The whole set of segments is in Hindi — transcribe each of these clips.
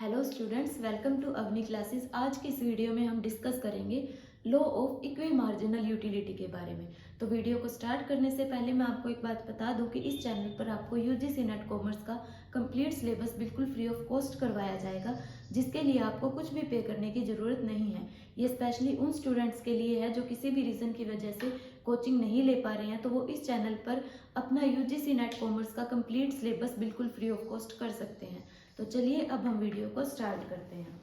Hello students, welcome to Avni classes. आज की इस वीडियो में हम डिस्कस करेंगे law of equi marginal utility के बारे में। तो वीडियो को स्टार्ट करने से पहले मैं आपको एक बात बता दूं कि इस चैनल पर आपको यूजीसी नेट कॉमर्स का कंप्लीट सिलेबस बिल्कुल फ्री ऑफ कॉस्ट करवाया जाएगा, जिसके लिए आपको कुछ भी पे करने की ज़रूरत नहीं है। ये स्पेशली उन स्टूडेंट्स के लिए है जो किसी भी रीज़न की वजह से कोचिंग नहीं ले पा रहे हैं, तो वो इस चैनल पर अपना यूजीसी नेट कॉमर्स का कंप्लीट सिलेबस बिल्कुल फ्री ऑफ कॉस्ट कर सकते हैं। तो चलिए अब हम वीडियो को स्टार्ट करते हैं।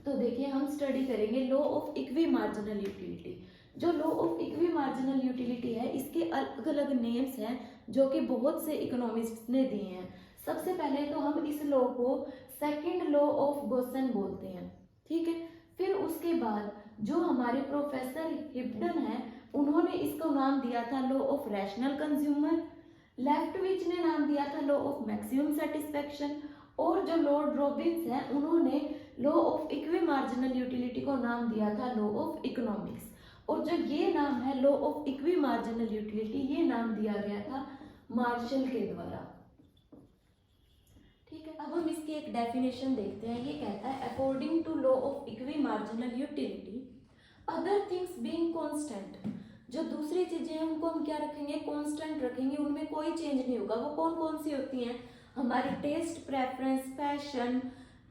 तो देखिए, हम स्टडी करेंगे law of equi marginal utility. जो law of equi marginal utility है, इसके अलग अलग नेम्स हैं जो कि बहुत से इकोनॉमिस्ट्स ने दिए हैं। सबसे पहले तो हम इस लॉ को सेकंड लॉ ऑफ गॉसन बोलते हैं, ठीक है। फिर उसके बाद जो हमारे प्रोफेसर हिब्डन है, उन्होंने इसको नाम दिया था लॉ ऑफ रैशनल कंज्यूमर। लेफ्टविच ने नाम दिया था लॉ ऑफ मैक्सिमम सेटिस्फेक्शन। और जो लॉर्ड रॉबिन्स हैं, उन्होंने law of equi marginal utility को नाम दिया था लॉ ऑफ इकोनॉमिक्स। और जो ये नाम है law of equi marginal utility, ये नाम दिया गया था मार्शल के द्वारा, ठीक है। अब हम इसकी एक डेफिनेशन देखते हैं। ये कहता है, according to law of equi marginal utility, other things being constant, जो दूसरी चीजें हैं उनको हम क्या रखेंगे, कांस्टेंट रखेंगे, उनमें कोई चेंज नहीं होगा। वो कौन कौन सी होती हैं? हमारी टेस्ट, प्रेफरेंस, फैशन,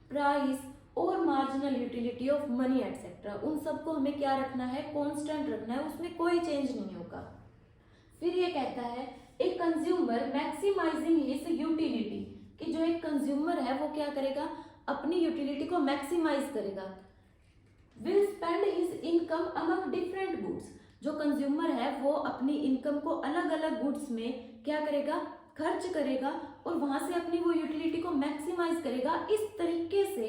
प्राइस और marginal utility of money etcetera, उन सबको हमें क्या रखना है, कांस्टेंट रखना है, उसमें कोई चेंज नहीं होगा। फिर ये कहता है, a consumer maximising his utility, कि जो एक कंज्यूमर है वो क्या करेगा, अपनी यूटिलिटी को मैक्सिमाइज करेगा। Will spend his income among different goods, जो कंज्यूमर है वो अपनी इनकम को अलग अलग गुड्स में क्या करेगा, खर्च करेगा, और वहां से अपनी वो यूटिलिटी को मैक्सिमाइज करेगा इस तरीके से,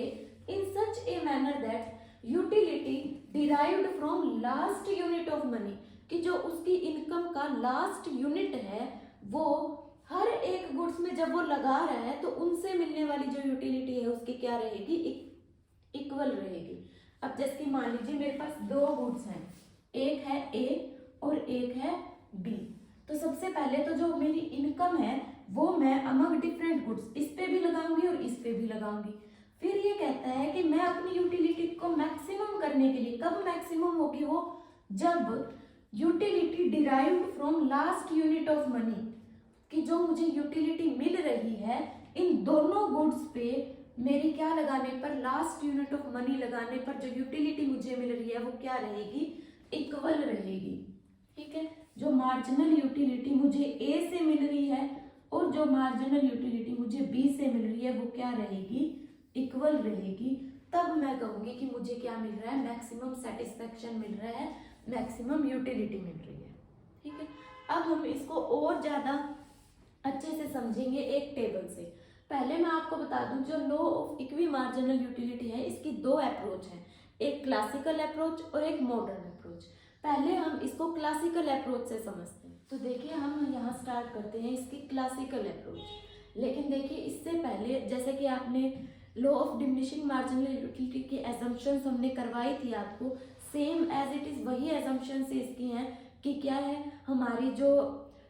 in such a manner that utility derived from last unit of money, कि जो उसकी इनकम का लास्ट यूनिट है वो हर एक गुड्स में जब वो लगा रहा है तो उनसे मिलने वाली जो यूटिलिटी है उसकी क्या रहेगी, इक्वल रहेगी। अब जैसे कि मान लीजिए मेरे पास दो गुड्स हैं, एक है ए और एक है बी। तो सबसे पहले तो जो मेरी इनकम है वो मैं अमंग डिफरेंट गुड्स इस पे भी लगाऊंगी और इस पे भी लगाऊंगी। फिर ये कहता है कि मैं अपनी यूटिलिटी को मैक्सिमम करने के लिए, कब मैक्सिमम होगी वो, जब utility derived from last unit of money, कि जो मुझे यूटिलिटी मिल रही है इन दोनों गुड्स पे मेरी क्या लगाने पर, लास्ट यूनिट ऑफ मनी लगाने पर जो यूटिलिटी मुझे मिल रही है वो क्या रहेगी, इक्वल रहेगी, ठीक है। जो मार्जिनल यूटिलिटी मुझे ए से मिल रही है और जो मार्जिनल यूटिलिटी मुझे बी से मिल रही है वो क्या रहेगी, इक्वल रहेगी। तब मैं कहूंगी कि मुझे क्या मिल रहा है, मैक्सिमम सेटिस्फेक्शन मिल रहा है, मैक्सिमम यूटिलिटी मिल रही है, ठीक है। अब हम इसको और ज्यादा अच्छे से समझेंगे एक टेबल से। पहले मैं आपको बता दूं, जो law of equi marginal utility है इसकी दो अप्रोच है, एक क्लासिकल अप्रोच और एक मॉडर्न अप्रोच। पहले हम इसको क्लासिकल अप्रोच से समझते हैं। तो देखिए, हम यहाँ स्टार्ट करते हैं इसकी क्लासिकल अप्रोच। लेकिन देखिए, इससे पहले जैसे कि आपने law of diminishing marginal utility की एजम्पशंस हमने करवाई थी आपको, सेम एज इट इज वही एजम्पशंस इसकी हैं कि क्या है, हमारी जो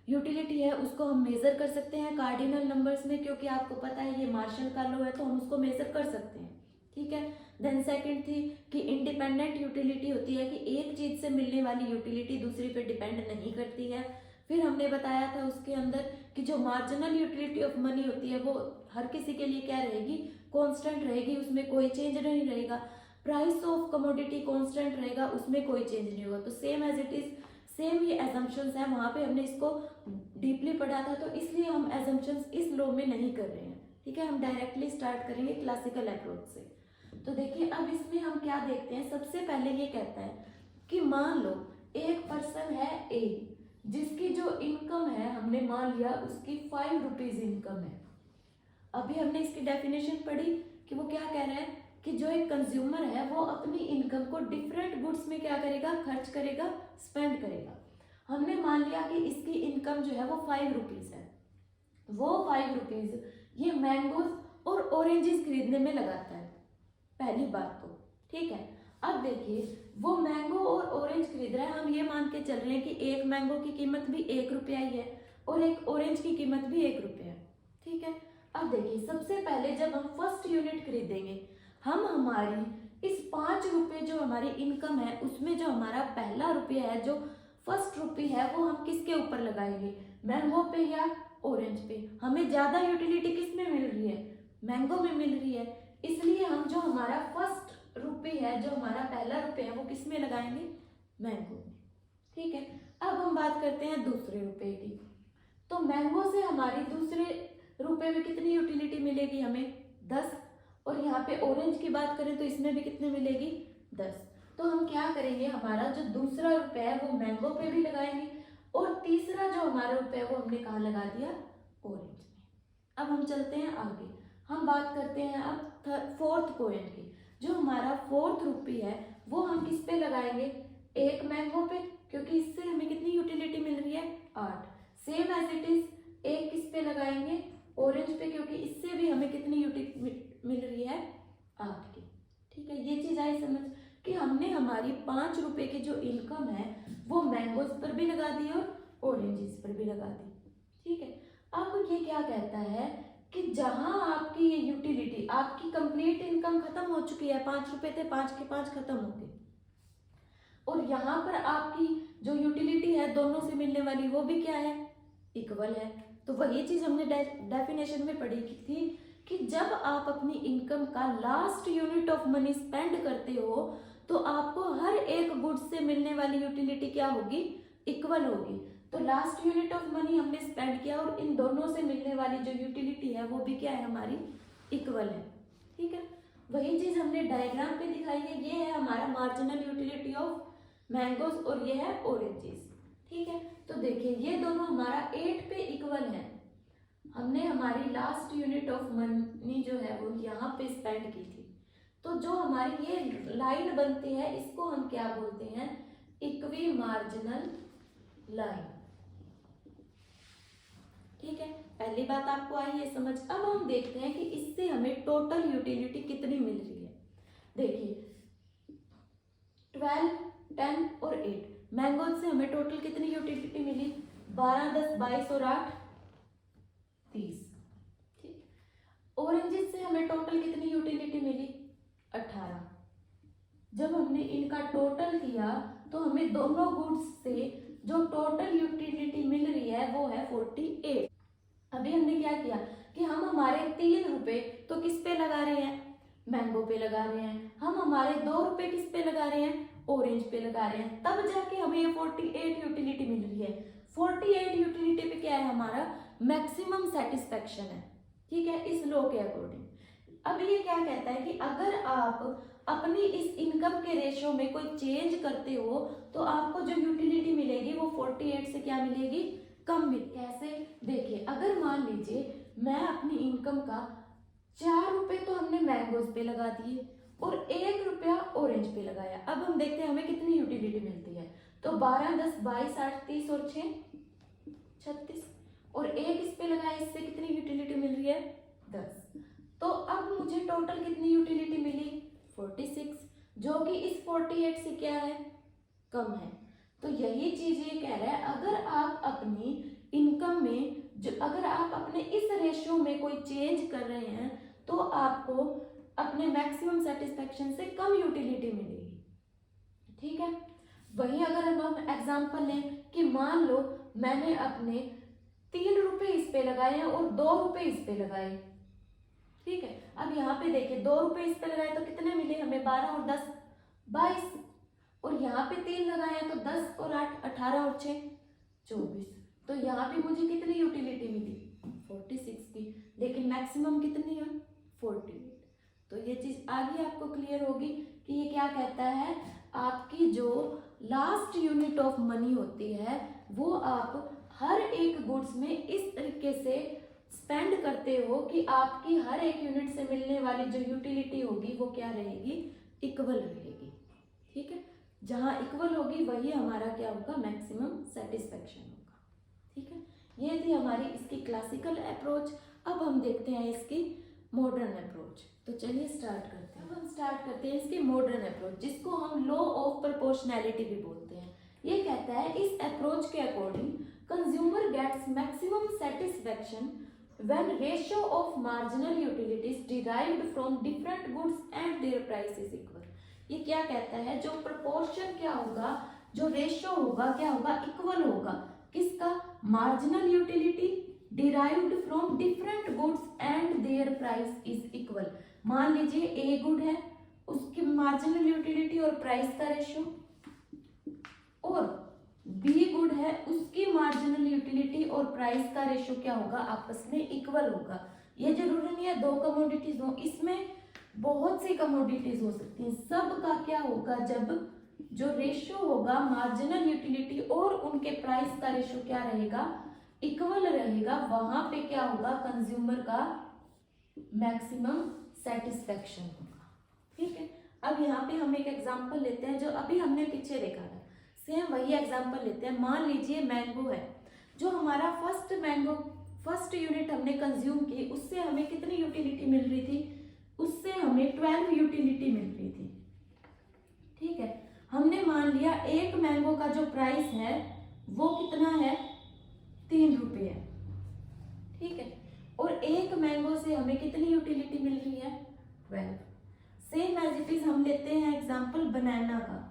यूटिलिटी है उसको हम मेजर कर सकते हैं कार्डिनल नंबर्स में, क्योंकि आपको पता है ये मार्शल का लॉ है तो हम उसको मेजर कर सकते हैं, ठीक है। देन सेकंड थी कि इंडिपेंडेंट यूटिलिटी होती है, कि एक चीज से मिलने वाली यूटिलिटी दूसरी पे डिपेंड नहीं करती है। फिर हमने बताया था उसके अंदर कि जो मार्जिनल यूटिलिटी ऑफ मनी होती है वो हर किसी के लिए क्या रहेगी, कॉन्स्टेंट रहेगी, उसमें कोई चेंज नहीं रहेगा। प्राइस ऑफ कमोडिटी कॉन्स्टेंट रहेगा, उसमें कोई चेंज नहीं होगा। तो same as it is, same ये एजम्पशंस है, वहां पे हमने इसको डीपली पढ़ा था, तो इसलिए हम एजम्पशंस इस लॉ में नहीं कर रहे हैं, ठीक है। हम डायरेक्टली स्टार्ट करेंगे क्लासिकल अप्रोच से। तो देखिए, अब इसमें हम क्या देखते हैं, सबसे पहले ये कहता है कि मान लो एक पर्सन है ए, जिसकी जो इनकम है हमने मान लिया उसकी 5 रुपीज इनकम है। अभी हमने इसकी डेफिनेशन पढ़ी कि वो क्या कह रहा है कि जो एक कंज्यूमर है वो अपनी इनकम को डिफरेंट गुड्स में क्या करेगा, खर्च करेगा, स्पेंड करेगा। हमने मान लिया कि इसकी इनकम जो है वो 5 रुपीज है, वो 5 रुपीज ये मैंगोज और ऑरेंजेस खरीदने में लगाता है, पहली बात तो, ठीक है। अब देखिए, वो मैंगो और ऑरेंज खरीद रहा है, हम ये मान के चल रहे हैं कि एक मैंगो की कीमत भी 1 रुपया ही है और एक ऑरेंज की कीमत भी 1 रुपया है, ठीक है। अब देखिए, सबसे पहले जब हम फर्स्ट यूनिट खरीदेंगे, हम हमारी इस 5 रुपये जो हमारी इनकम है उसमें जो हमारा पहला रुपया है, जो फर्स्ट रुपये है, वो हम किसके ऊपर लगाएंगे, मैंगो पे या ऑरेंज पे। हमें ज़्यादा यूटिलिटी किस में मिल रही है, मैंगो में मिल रही है, इसलिए हम जो हमारा फर्स्ट रुपये है, जो हमारा पहला रुपये है, वो किस में लगाएंगे, मैंगो में। ठीक है, अब हम बात करते हैं दूसरे रुपये की। तो मैंगो से हमारी दूसरे रुपये में कितनी यूटिलिटी मिलेगी, हमें 10। और यहाँ पे ऑरेंज की बात करें तो इसमें भी कितने मिलेगी, 10। तो हम क्या करेंगे, हमारा जो दूसरा रुपया है वो मैंगो पे भी लगाएंगे, और तीसरा जो हमारा रुपया है वो हमने कहाँ लगा दिया, ऑरेंज में। अब हम चलते हैं आगे, हम बात करते हैं अब फोर्थ पॉइंट की। जो हमारा फोर्थ रुपया है वो हम किस पे लगाएंगे, एक मैंगो पे, क्योंकि इससे हमें कितनी यूटिलिटी मिल रही है, 8। सेम एज इट इज एक किस पे लगाएंगे, ऑरेंज पे, क्योंकि इससे भी हमें कितनी यूटिलिटी मिल रही है, 8 की। ठीक है, ये चीज आई समझ कि हमने हमारी 5 रुपए की जो इनकम है वो मैंगोज पर भी लगा दी और ऑरेंजेस पर भी लगा दी। ठीक है, अब ये क्या कहता है कि जहां आपकी ये यूटिलिटी, आपकी कंप्लीट इनकम खत्म हो चुकी है, 5 रुपए थे, 5 के 5 खत्म हो गए, और यहाँ पर आपकी जो यूटिलिटी है दोनों से मिलने वाली वो भी क्या है, इक्वल है। तो वही चीज हमने डेफिनेशन में पढ़ी थी कि जब आप अपनी इनकम का last unit of money spend करते हो तो आपको हर एक गुड्स से मिलने वाली यूटिलिटी क्या होगी, इक्वल होगी। तो लास्ट यूनिट ऑफ मनी हमने स्पेंड किया और इन दोनों से मिलने वाली जो यूटिलिटी है वो भी क्या है, हमारी इक्वल है। ठीक है, वही चीज हमने डायग्राम पे दिखाई है। ये है हमारा मार्जिनल यूटिलिटी ऑफ मैंगोज और ये है ऑरेंजेस। ठीक है, तो देखिए ये दोनों हमारा 8 पे इक्वल है। हमने हमारी लास्ट यूनिट ऑफ मनी जो है वो यहाँ पे स्पेंड की थी। तो जो हमारी ये लाइन बनती है इसको हम क्या बोलते हैं, इक्वी मार्जिनल लाइन। ठीक है, पहली बात आपको आई है समझ। अब हम देखते हैं कि इससे हमें टोटल यूटिलिटी कितनी मिल रही है। देखिए 12, 10 और 8 मैंगोज से हमें टोटल कितनी यूटिलिटी मिली, 12, 10, 22 और 8, 30। ठीक, ऑरेंजेस से हमें टोटल कितनी यूटिलिटी मिली, 18। जब हमने इनका टोटल किया तो हमें दोनों गुड्स से जो टोटल यूटिलिटी मिल रही है वो है 48। अभी हमने क्या किया कि हम हमारे 3 रुपए तो किस पे लगा रहे हैं, मैंगो पे लगा रहे हैं। हम हमारे 2 रुपए किस पे लगा रहे हैं, ऑरेंज पे लगा रहे हैं, तब जाके हमें ये 48 यूटिलिटी मिल रही है। 48 यूटिलिटी पे क्या है, हमारा मैक्सिमम सेटिस्फेक्शन है। ठीक है, इस लॉ के अकॉर्डिंग। अब ये क्या कहता है कि अगर आप अपनी इस इनकम के रेशियो में कोई चेंज करते हो तो आपको जो यूटिलिटी मिलेगी वो 48 से क्या मिलेगी, कम मिलेगी। कैसे, देखिए अगर मान लीजिए मैं अपनी इनकम का 4 रुपए तो हमने मैंगोज पे लगा दिए और 1 रुपया ऑरेंज पे लगाया। अब हम देखते हैं हमें कितनी यूटिलिटी मिलती है। तो 12, 10, 22, 8, 30 और 6, 36 और 1 इस पे लगाया, इससे कितनी यूटिलिटी मिल रही है, 10। तो अब मुझे टोटल कितनी यूटिलिटी मिली, 46, जो कि इस 48 से क्या है, कम है। तो यही चीज ये कह रहा है, अगर आप अपनी इनकम में अगर आप अपने इस रेशियो में कोई चेंज कर रहे हैं तो आपको अपने मैक्सिमम सेटिस्फेक्शन से कम यूटिलिटी मिलेगी। ठीक है, वही अगर हम एग्जांपल लें कि मान लो मैंने अपने 3 रुपए इस पे लगाए हैं और 2 रुपए इस पे लगाए। ठीक है, अब यहाँ पे देखिए 2 रुपए इस पे लगाए तो कितने मिले हमें, 12 और 10, 22। और यहाँ पे 3 लगाए हैं तो 10 और 8, 18 और 6, 24। तो यहाँ पे मुझे कितनी यूटिलिटी मिली, 46 की, लेकिन मैक्सिमम कितनी है, 48। तो ये चीज आगे आपको क्लियर होगी कि ये क्या कहता है, आपकी जो लास्ट यूनिट ऑफ मनी होती है वो आप हर एक गुड्स में इस तरीके से स्पेंड करते हो कि आपकी हर एक यूनिट से मिलने वाली जो यूटिलिटी होगी वो क्या रहेगी, इक्वल रहेगी। ठीक है, जहां इक्वल होगी वही हमारा क्या होगा, मैक्सिमम सेटिस्फेक्शन होगा। ठीक है, ये थी हमारी इसकी क्लासिकल अप्रोच। अब हम देखते हैं इसकी मॉडर्न अप्रोच। तो चलिए स्टार्ट करते हैं। अब हम स्टार्ट करते हैं इसकी मॉडर्न अप्रोच, जिसको हम लॉ ऑफ प्रोपोर्शनैलिटी भी बोलते हैं। ये कहता है इस अप्रोच के according consumer gets maximum satisfaction when ratio of marginal utilities derived from different goods and their price is equal। ये क्या कहता है, जो proportion क्या होगा, जो रेशियो होगा क्या होगा, इक्वल होगा किसका, marginal utility derived from different goods and there price is equal. मान लीजिए ए गुड है, उसकी मार्जिनल यूटिलिटी और प्राइस का रेशियो, और बी गुड है, उसकी मार्जिनल यूटिलिटी और प्राइस का रेशियो क्या होगा, आपस में इक्वल होगा। ये जरूरी नहीं है दो कमोडिटीज हो, इसमें बहुत सी कमोडिटीज हो सकती हैं। सब का क्या होगा, जब जो रेशियो होगा मार्जिनल यूटिलिटी और उनके प्राइस का रेशियो क्या रहेगा, इक्वल रहेगा, वहां पे क्या होगा, कंज्यूमर का मैक्सिमम सेटिस्फेक्शन होगा। ठीक है, अब यहाँ पे हम एक एग्जांपल लेते हैं जो अभी हमने पीछे देखा था, सेम वही एग्जांपल लेते हैं। मान लीजिए मैंगो है, जो हमारा फर्स्ट यूनिट हमने कंज्यूम की, उससे हमें कितनी यूटिलिटी मिल रही थी, उससे हमें 12 यूटिलिटी मिल रही थी। ठीक है, हमने मान लिया एक मैंगो का जो प्राइस है वो कितना है, 3 रुपये है। ठीक है, और एक मैंगो से हमें कितनी यूटिलिटी मिल रही है, 12। सेम एज इट इज हम लेते हैं एग्जांपल बनाना का।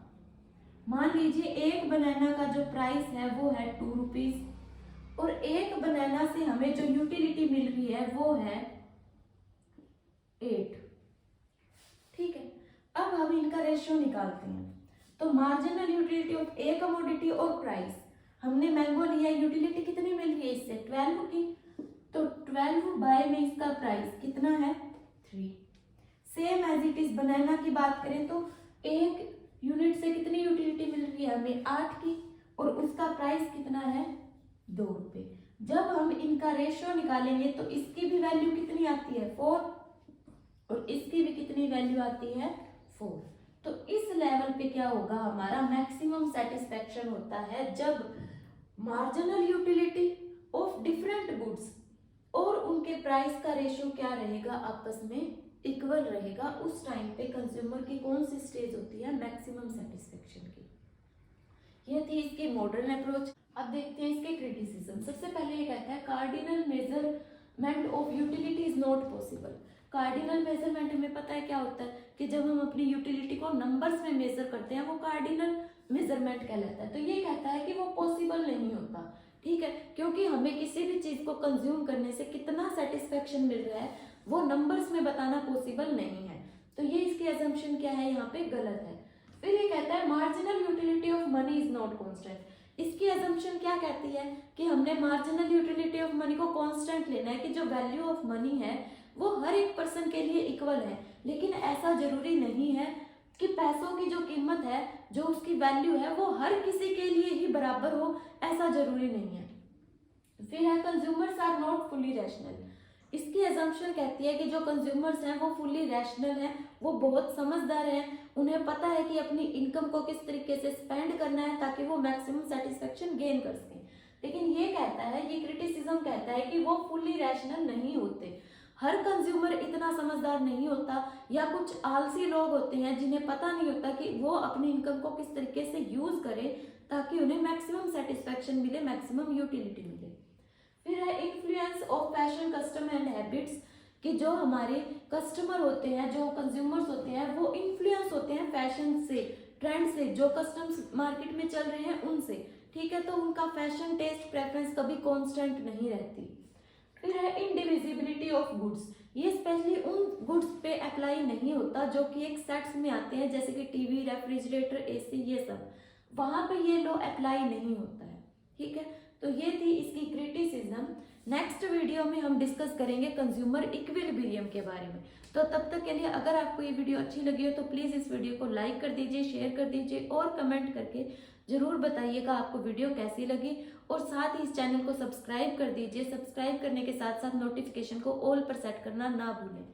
मान लीजिए एक बनाना का जो प्राइस है वो है 2 रुपीज, और एक बनाना से हमें जो यूटिलिटी मिल रही है वो है 8। ठीक है, अब हम इनका रेशियो निकालते हैं। तो marginal utility of A commodity और प्राइस, हमने मैंगो लिया, यूटिलिटी कितनी मिल रही है इससे, 12 की, तो 12 बाय में इसका प्राइस कितना है, 3। Same as it is banana की बात करें तो एक यूनिट से कितनी यूटिलिटी मिल रही है हमें, 8 की, और उसका प्राइस कितना है, 2 रुपये। जब हम इनका रेशियो निकालेंगे तो इसकी भी वैल्यू कितनी आती है, 4, और इसकी भी कितनी वैल्यू आती है, 4। तो इस लेवल पे क्या होगा, हमारा मैक्सिमम सेटिस्फेक्शन होता है जब marginal utility of different goods और उनके प्राइस का रेशियो क्या रहेगा, आपस में इक्वल रहेगा। उस टाइम पे कंज्यूमर की कौन सी स्टेज होती है, मैक्सिमम सेटिस्फेक्शन की। ये थी इसकी मॉडर्न अप्रोच। अब देखते हैं इसके क्रिटिसिज्म। सबसे पहले ये कहता है cardinal measurement of utility is not possible. Cardinal measurement हमें पता है क्या होता है कि जब हम अपनी यूटिलिटी को नंबर्स में मेजर करते हैं वो कार्डिनल मेजरमेंट कहलाता है। तो ये कहता है कि वो पॉसिबल नहीं होता। ठीक है, क्योंकि हमें किसी भी चीज को कंज्यूम करने से कितना सेटिस्फेक्शन मिल रहा है वो नंबर्स में बताना पॉसिबल नहीं है। तो ये इसकी असम्पशन क्या है, यहाँ पे गलत है। फिर ये कहता है marginal utility of money is not constant. इसकी असम्पशन क्या कहती है कि हमने मार्जिनल यूटिलिटी ऑफ मनी को कांस्टेंट लेना है, कि जो वैल्यू ऑफ मनी है वो हर एक पर्सन के लिए इक्वल है। लेकिन ऐसा जरूरी नहीं है कि पैसों की जो कीमत है, जो उसकी वैल्यू है, वो हर किसी के लिए ही बराबर हो, ऐसा जरूरी नहीं है। फिर है consumers are not fully rational. इसकी असम्पशन कहती है कि जो कंज्यूमर्स हैं वो फुली रैशनल हैं, वो बहुत समझदार हैं, उन्हें पता है कि अपनी इनकम को किस तरीके से स्पेंड करना है ताकि वो मैक्सिमम सेटिस्फेक्शन गेन कर सकें। लेकिन ये कहता है, ये क्रिटिसिज्म कहता है कि वो फुली रैशनल नहीं होते। हर कंज्यूमर इतना समझदार नहीं होता, या कुछ आलसी लोग होते हैं जिन्हें पता नहीं होता कि वो अपनी इनकम को किस तरीके से यूज करें ताकि उन्हें मैक्सिमम सेटिस्फेक्शन मिले, मैक्सिमम यूटिलिटी मिले। फिर है influence of fashion custom and habits, कि जो हमारे कस्टमर होते हैं, जो कंज्यूमर्स होते हैं, वो इन्फ्लुएंस होते हैं फैशन से, ट्रेंड से, जो कस्टम्स मार्केट में चल रहे हैं उनसे। ठीक है, तो उनका फैशन टेस्ट प्रेफरेंस कभी कांस्टेंट नहीं रहती। फिर है इंडिविजिबिलिटी ऑफ गुड्स। ये स्पेशली उन गुड्स पे अप्लाई नहीं होता जो कि एक सेट्स में आते हैं, जैसे कि टीवी, रेफ्रिजरेटर, एसी, ये सब, वहां पे ये लॉ अप्लाई नहीं होता है। ठीक है, तो ये थी इसकी क्रिटिसिज्म। नेक्स्ट वीडियो में हम डिस्कस करेंगे कंज्यूमर इक्विलिब्रियम के बारे में। तो तब तक के लिए अगर आपको ये वीडियो अच्छी लगी हो तो प्लीज़ इस वीडियो को लाइक कर दीजिए, शेयर कर दीजिए और कमेंट करके ज़रूर बताइएगा आपको वीडियो कैसी लगी। और साथ ही इस चैनल को सब्सक्राइब कर दीजिए। सब्सक्राइब करने के साथ साथ नोटिफिकेशन को ऑल पर सेट करना ना भूलें।